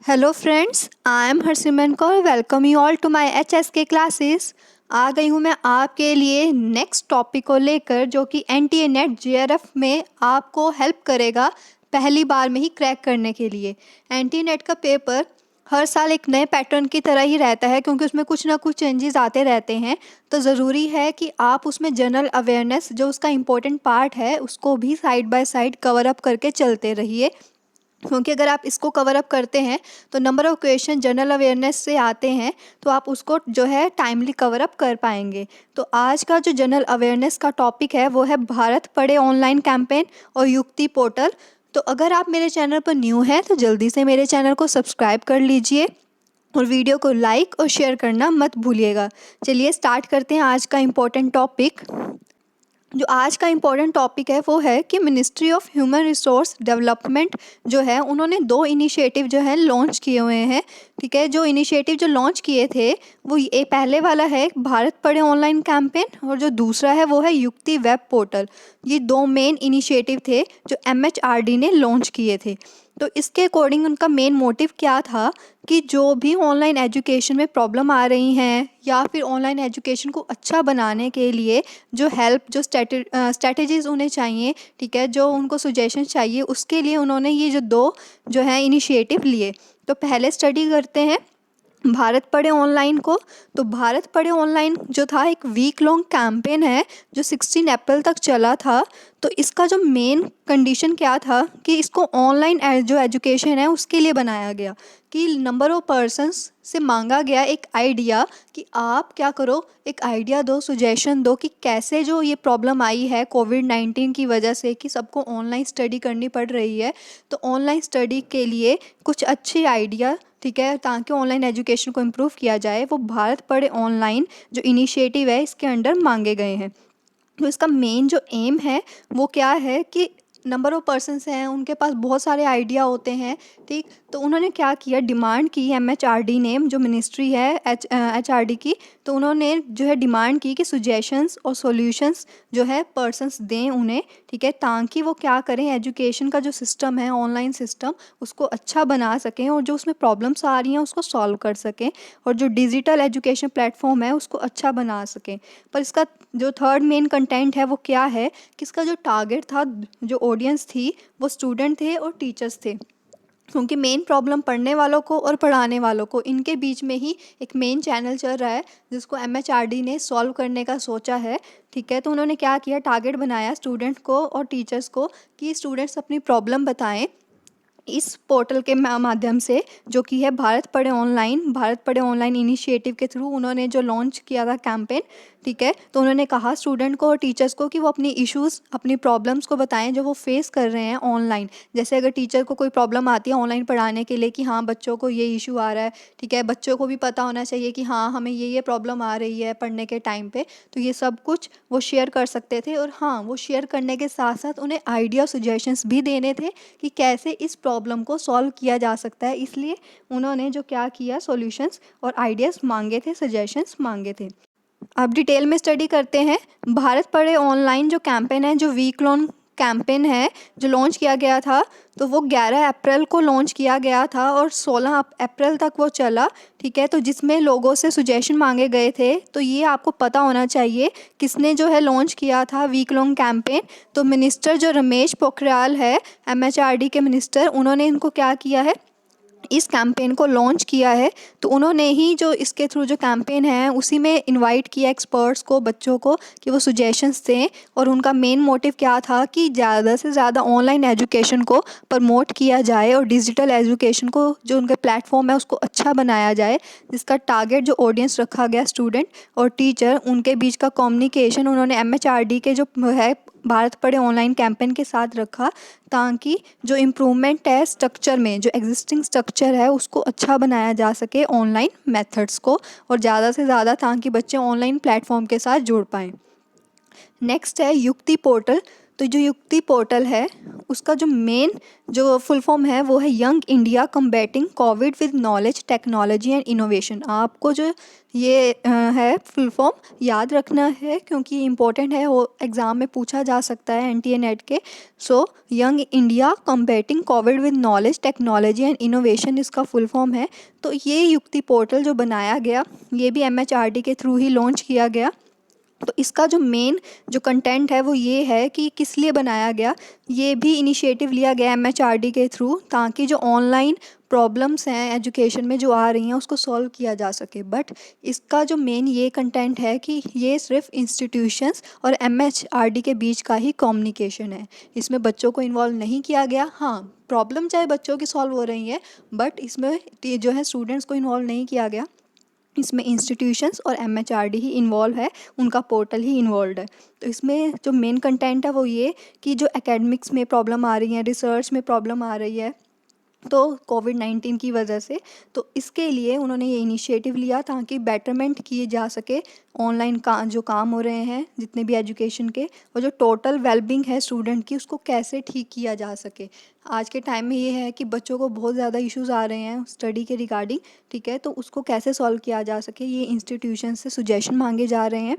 Hello friends, I am Harsimran Kaur. Welcome you all to my HSK classes. आ गई हूँ मैं आपके लिए नेक्स्ट टॉपिक को लेकर, जो कि NTA NET JRF में आपको हेल्प करेगा पहली बार में ही क्रैक करने के लिए। NTA NET का पेपर हर साल एक नए पैटर्न की तरह ही रहता है, क्योंकि उसमें कुछ ना कुछ चेंजेस आते रहते हैं। तो ज़रूरी है कि आप उसमें जनरल अवेयरनेस, जो उसका इम्पोर्टेंट पार्ट है, उसको भी side by side cover up करके चलते रहिए। क्योंकि अगर आप इसको कवर अप करते हैं तो number of question general awareness से आते हैं, तो आप उसको जो है टाइमली कवर अप कर पाएंगे। तो आज का जो जनरल अवेयरनेस का टॉपिक है वो है भारत पढ़े ऑनलाइन कैंपेन और युक्ति पोर्टल। तो अगर आप मेरे चैनल पर न्यू हैं तो जल्दी से मेरे चैनल को सब्सक्राइब कर लीजिए और वीडियो को लाइक और शेयर करना मत भूलिएगा। चलिए स्टार्ट करते हैं आज का इम्पोर्टेंट टॉपिक। जो आज का इम्पोर्टेंट टॉपिक है वो है कि ministry of human resource development जो है, उन्होंने 2 इनिशिएटिव जो है लॉन्च किए हुए हैं। ठीक है, जो इनिशिएटिव जो लॉन्च किए थे वो ये पहले वाला है भारत पढ़े ऑनलाइन कैंपेन, और जो दूसरा है वो है युक्ति वेब पोर्टल। ये 2 मेन इनिशिएटिव थे जो MHRD ने लॉन्च किए थे। तो इसके अकॉर्डिंग उनका मेन मोटिव क्या था कि जो भी ऑनलाइन एजुकेशन में प्रॉब्लम आ रही हैं या फिर ऑनलाइन एजुकेशन को अच्छा बनाने के लिए जो हेल्प, जो स्ट्रैटेजीज़ उन्हें चाहिए, ठीक है, जो उनको सजेशन चाहिए, उसके लिए उन्होंने ये जो 2 जो है इनिशिएटिव लिए। तो पहले स्टडी करते हैं भारत पढ़े ऑनलाइन को। तो भारत पढ़े ऑनलाइन जो था एक वीक लॉन्ग कैंपेन है जो 16 अप्रैल तक चला था। तो इसका जो मेन कंडीशन क्या था कि इसको ऑनलाइन जो एजुकेशन है उसके लिए बनाया गया, कि नंबर ऑफ पर्सन्स से मांगा गया एक आइडिया कि आप क्या करो, एक आइडिया दो, सुजेशन दो कि कैसे जो ये प्रॉब्लम आई है कोविड-19 की वजह से कि सबको ऑनलाइन स्टडी करनी पड़ रही है, तो ऑनलाइन स्टडी के लिए कुछ अच्छे आइडिया, ठीक है, ताकि ऑनलाइन एजुकेशन को इम्प्रूव किया जाए, वो भारत पढ़े ऑनलाइन जो इनिशिएटिव है इसके अंडर मांगे गए हैं। तो इसका मेन जो एम है वो क्या है कि नंबर ऑफ़ पर्सन्स हैं, उनके पास बहुत सारे आइडिया होते हैं, ठीक। तो उन्होंने क्या किया, डिमांड की MHRD ने, जो मिनिस्ट्री है HRD की, तो उन्होंने जो है डिमांड की कि सुजेशंस और सॉल्यूशंस जो है पर्सन्स दें उन्हें, ठीक है, ताकि वो क्या करें, एजुकेशन का जो सिस्टम है, ऑनलाइन सिस्टम, उसको अच्छा बना सकें और जो उसमें प्रॉब्लम्स आ रही हैं उसको सॉल्व कर सकें, और जो डिजिटल एजुकेशन प्लेटफॉर्म है उसको अच्छा बना सकें। पर इसका जो थर्ड मेन कंटेंट है वो क्या है कि इसका जो टारगेट था, जो ऑडियंस थी, वो स्टूडेंट थे और टीचर्स थे, क्योंकि मेन प्रॉब्लम पढ़ने वालों को और पढ़ाने वालों को, इनके बीच में ही एक मेन चैनल चल रहा है जिसको MHRD ने सॉल्व करने का सोचा है। ठीक है, तो उन्होंने क्या किया, टारगेट बनाया स्टूडेंट को और टीचर्स को कि स्टूडेंट्स अपनी प्रॉब्लम बताएं इस पोर्टल के माध्यम से, जो कि है भारत पढ़े ऑनलाइन इनिशिएटिव के थ्रू उन्होंने जो लॉन्च किया था कैंपेन। ठीक है, तो उन्होंने कहा स्टूडेंट को और टीचर्स को कि वो अपनी इश्यूज़, अपनी प्रॉब्लम्स को बताएं जो वो फेस कर रहे हैं ऑनलाइन। जैसे अगर टीचर को कोई प्रॉब्लम आती है ऑनलाइन पढ़ाने के लिए कि हाँ बच्चों को ये इशू आ रहा है, ठीक है, बच्चों को भी पता होना चाहिए कि हाँ हमें ये प्रॉब्लम आ रही है पढ़ने के टाइम पे, तो ये सब कुछ वो शेयर कर सकते थे। और हाँ, वो शेयर करने के साथ साथ उन्हें आइडिया, सजेशंस भी देने थे कि कैसे इस प्रॉब्लम को सॉल्व किया जा सकता है। इसलिए उन्होंने जो क्या किया, सॉल्यूशंस और आइडियाज़ मांगे थे, सजेशंस मांगे थे। अब डिटेल में स्टडी करते हैं। भारत पढ़े ऑनलाइन जो कैंपेन है, जो वीक लॉन्ग कैंपेन है जो लॉन्च किया गया था, तो वो 11 अप्रैल को लॉन्च किया गया था और 16 अप्रैल तक वो चला। ठीक है, तो जिसमें लोगों से सुजेशन मांगे गए थे। तो ये आपको पता होना चाहिए किसने जो है लॉन्च किया था वीक लॉन्ग कैंपेन। तो मिनिस्टर जो रमेश पोखरियाल है, MHRD के मिनिस्टर, उन्होंने इनको क्या किया है, इस कैंपेन को लॉन्च किया है। तो उन्होंने ही जो इसके थ्रू जो कैंपेन है उसी में इनवाइट किया एक्सपर्ट्स को, बच्चों को, कि वो सजेशंस दें। और उनका मेन मोटिव क्या था कि ज़्यादा से ज़्यादा ऑनलाइन एजुकेशन को प्रमोट किया जाए और डिजिटल एजुकेशन को, जो उनका प्लेटफॉर्म है, उसको अच्छा बनाया जाए, जिसका टारगेट जो ऑडियंस रखा गया स्टूडेंट और टीचर, उनके बीच का कम्युनिकेशन उन्होंने MHRD के जो है भारत पढ़े ऑनलाइन कैंपेन के साथ रखा, ताकि जो इम्प्रूवमेंट है स्ट्रक्चर में, जो एग्जिस्टिंग स्ट्रक्चर है, उसको अच्छा बनाया जा सके ऑनलाइन मेथड्स को, और ज़्यादा से ज़्यादा ताकि बच्चे ऑनलाइन प्लेटफॉर्म के साथ जुड़ पाएँ। नेक्स्ट है युक्ति पोर्टल। तो जो युक्ति पोर्टल है उसका जो मेन जो फुल फॉर्म है वो है young India combating Covid with knowledge technology and innovation. आपको जो ये है फुल फॉर्म याद रखना है क्योंकि इम्पोर्टेंट है, वो एग्ज़ाम में पूछा जा सकता है एनटीए नेट के। So young India combating Covid with knowledge technology and innovation इसका फुल फॉर्म है। तो ये युक्ति पोर्टल जो बनाया गया ये भी एमएचआरडी के थ्रू ही लॉन्च किया गया। तो इसका जो मेन जो कंटेंट है वो ये है कि किस लिए बनाया गया। ये भी इनिशिएटिव लिया गया एमएचआरडी के थ्रू ताकि जो ऑनलाइन प्रॉब्लम्स हैं एजुकेशन में जो आ रही हैं उसको सॉल्व किया जा सके। बट इसका जो मेन ये कंटेंट है कि ये सिर्फ इंस्टीट्यूशंस और एमएचआरडी के बीच का ही कम्युनिकेशन है, इसमें बच्चों को इन्वॉल्व नहीं किया गया। हाँ, प्रॉब्लम चाहे बच्चों की सॉल्व हो रही है बट इसमें जो है स्टूडेंट्स को इन्वॉल्व नहीं किया गया। इसमें इंस्टीट्यूशंस और एमएचआरडी ही इन्वॉल्व है, उनका पोर्टल ही इन्वॉल्व है। तो इसमें जो मेन कंटेंट है वो ये कि जो एकेडमिक्स में प्रॉब्लम आ रही है, रिसर्च में प्रॉब्लम आ रही है तो कोविड-19 की वजह से, तो इसके लिए उन्होंने ये इनिशिएटिव लिया ताकि बेटरमेंट किए जा सके ऑनलाइन का जो काम हो रहे हैं जितने भी एजुकेशन के, और जो टोटल वेलबींग है स्टूडेंट की उसको कैसे ठीक किया जा सके। आज के टाइम में ये है कि बच्चों को बहुत ज़्यादा इश्यूज़ आ रहे हैं स्टडी के रिगार्डिंग, ठीक है, तो उसको कैसे सॉल्व किया जा सके ये इंस्टीट्यूशन से सजेशन मांगे जा रहे हैं।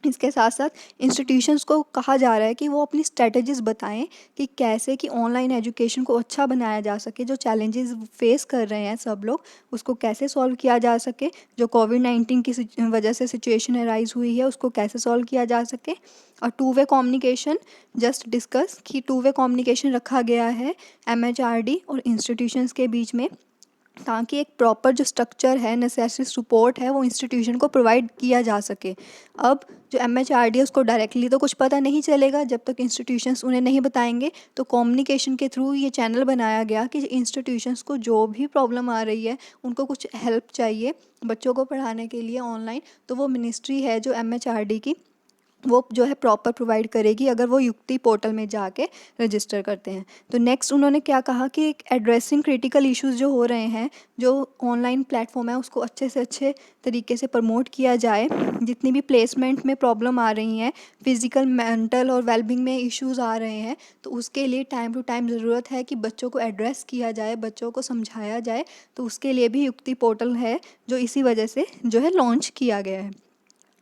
इसके साथ साथ इंस्टीट्यूशंस को कहा जा रहा है कि वो अपनी स्ट्रेटजीज़ बताएं कि कैसे कि ऑनलाइन एजुकेशन को अच्छा बनाया जा सके, जो चैलेंजेस फेस कर रहे हैं सब लोग उसको कैसे सॉल्व किया जा सके, जो कोविड-19 की वजह से सिचुएशन अराइज हुई है उसको कैसे सॉल्व किया जा सके। और two way communication just discuss कि टू वे कम्युनिकेशन रखा गया है एमएचआरडी और इंस्टीट्यूशंस के बीच में ताकि एक प्रॉपर जो स्ट्रक्चर है, नेसेसरी सपोर्ट है वो इंस्टीट्यूशन को प्रोवाइड किया जा सके। अब जो एमएचआरडी है उसको डायरेक्टली तो कुछ पता नहीं चलेगा जब तक इंस्टीट्यूशंस उन्हें नहीं बताएंगे, तो कम्युनिकेशन के थ्रू ये चैनल बनाया गया कि इंस्टीट्यूशंस को जो भी प्रॉब्लम आ रही है, उनको कुछ हेल्प चाहिए बच्चों को पढ़ाने के लिए ऑनलाइन, तो वो मिनिस्ट्री है जो एमएचआरडी की वो जो है प्रॉपर प्रोवाइड करेगी अगर वो युक्ति पोर्टल में जाके रजिस्टर करते हैं। तो नेक्स्ट उन्होंने क्या कहा कि एड्रेसिंग क्रिटिकल इश्यूज़ जो हो रहे हैं, जो ऑनलाइन प्लेटफॉर्म है उसको अच्छे से अच्छे तरीके से प्रमोट किया जाए। जितनी भी प्लेसमेंट में प्रॉब्लम आ रही हैं, फिज़िकल मेंटल और वेलबींग में इश्यूज़ आ रहे हैं, तो उसके लिए टाइम टू टाइम ज़रूरत है कि बच्चों को एड्रेस किया जाए, बच्चों को समझाया जाए। तो उसके लिए भी युक्ति पोर्टल है जो इसी वजह से जो है लॉन्च किया गया है।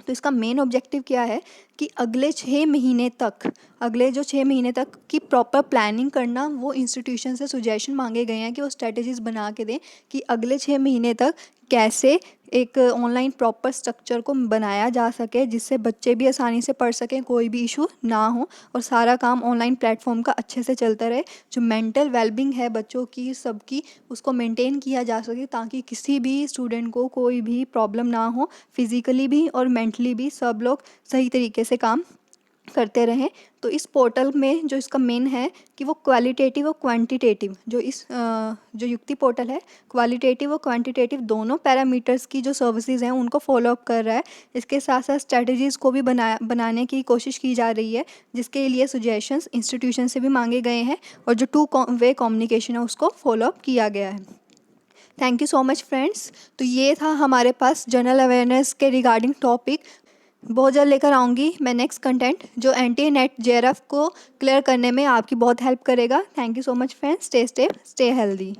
तो इसका मेन ऑब्जेक्टिव क्या है कि अगले 6 महीने तक, अगले जो 6 महीने तक की प्रॉपर प्लानिंग करना, वो इंस्टीट्यूशन से सुजेशन मांगे गए हैं कि वो स्ट्रेटजीज़ बना के दें कि अगले 6 महीने तक कैसे एक ऑनलाइन प्रॉपर स्ट्रक्चर को बनाया जा सके जिससे बच्चे भी आसानी से पढ़ सकें, कोई भी इशू ना हो और सारा काम ऑनलाइन प्लेटफॉर्म का अच्छे से चलता रहे। जो मेंटल वेलबींग है बच्चों की सबकी, उसको मेंटेन किया जा सके ताकि किसी भी स्टूडेंट को कोई भी प्रॉब्लम ना हो, फिज़िकली भी और मेंटली भी सब लोग सही तरीके से काम करते रहें। तो इस पोर्टल में जो इसका मेन है कि वो क्वालिटेटिव और क्वांटिटेटिव, जो इस जो युक्ति पोर्टल है क्वालिटेटिव और क्वांटिटेटिव दोनों पैरामीटर्स की जो सर्विसेज हैं उनको फॉलो अप कर रहा है। इसके साथ साथ स्ट्रेटजीज़ को भी बनाने की कोशिश की जा रही है जिसके लिए सजेशंस इंस्टीट्यूशन से भी मांगे गए हैं और जो टू वे कम्युनिकेशन है उसको फॉलो अप किया गया है। Thank you so much friends. तो ये था हमारे पास जनरल अवेयरनेस के रिगार्डिंग टॉपिक। बहुत जल्द लेकर आऊँगी मैं नेक्स्ट कंटेंट जो एनटीए नेट जेआरएफ को क्लियर करने में आपकी बहुत हेल्प करेगा। Thank you so much friends. Stay safe, stay healthy.